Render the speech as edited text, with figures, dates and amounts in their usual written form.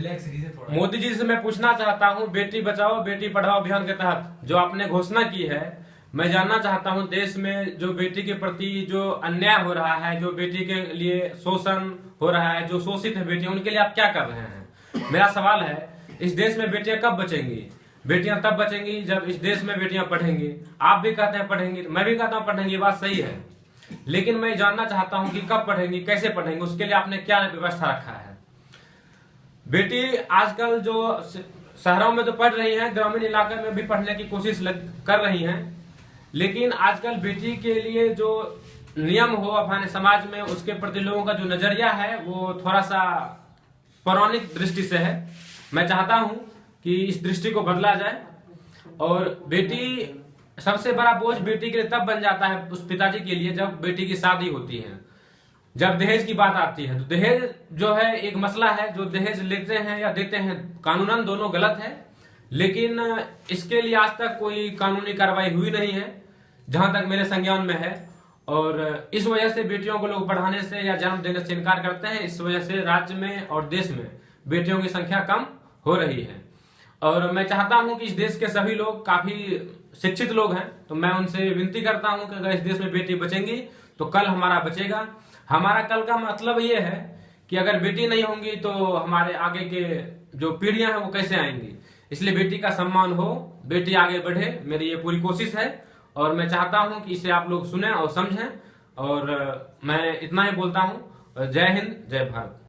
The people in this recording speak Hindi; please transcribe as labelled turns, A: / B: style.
A: रिलैक्स कीजिए थोड़ा।
B: मोदी जी से मैं पूछना चाहता हूं, बेटी बचाओ बेटी पढ़ाओ अभियान के तहत जो आपने घोषणा की है, मैं जानना चाहता हूं देश में जो बेटी के प्रति जो अन्याय हो रहा है, जो बेटी के लिए शोषण हो रहा है, जो शोषित है बेटियां, उनके लिए आप क्या कर रहे हैं। मेरा सवाल है, इस देश में बेटियां कब बचेंगी। बेटियां तब बचेंगी जब इस देश में बेटियां पढ़ेंगी। आप भी कहते हैं पढ़ेंगी, मैं भी कहता हूं पढ़ेंगी, बात सही है, लेकिन मैं जानना चाहता हूं कि कब पढ़ेंगी, कैसे पढ़ेंगी, उसके लिए आपने क्या व्यवस्था रखा है। बेटी आजकल जो शहरों में तो पढ़ रही हैं, ग्रामीण इलाके में भी पढ़ने की कोशिश कर रही हैं, लेकिन आजकल बेटी के लिए जो नियम हो अपने समाज में, उसके प्रति लोगों का जो नजरिया है वो थोड़ा सा पौराणिक दृष्टि से है। मैं चाहता हूं कि इस दृष्टि को बदला जाए और बेटी, सबसे बड़ा बोझ बेटी के लिए तब बन जाता है उस पिताजी के लिए जब बेटी की शादी होती है, जब दहेज की बात आती है। तो दहेज जो है एक मसला है, जो दहेज लेते हैं या देते हैं कानूनन दोनों गलत है, लेकिन इसके लिए आज तक कोई कानूनी कार्रवाई हुई नहीं है जहां तक मेरे संज्ञान में है। और इस वजह से बेटियों को लोग पढ़ाने से या जन्म देने से इनकार करते हैं। इस वजह से राज्य में और देश में बेटियों की संख्या कम हो रही है। और मैं चाहता हूं कि इस देश के सभी लोग काफी शिक्षित लोग हैं, तो मैं उनसे विनती करता हूं कि अगर इस देश में बेटी बचेंगी तो कल हमारा बचेगा। हमारा कल का मतलब ये है कि अगर बेटी नहीं होंगी तो हमारे आगे के जो पीढ़ियां हैं वो कैसे आएंगी। इसलिए बेटी का सम्मान हो, बेटी आगे बढ़े, मेरी ये पूरी कोशिश है और मैं चाहता हूं कि इसे आप लोग सुने और समझें। और मैं इतना ही बोलता हूं, जय हिंद, जय भारत।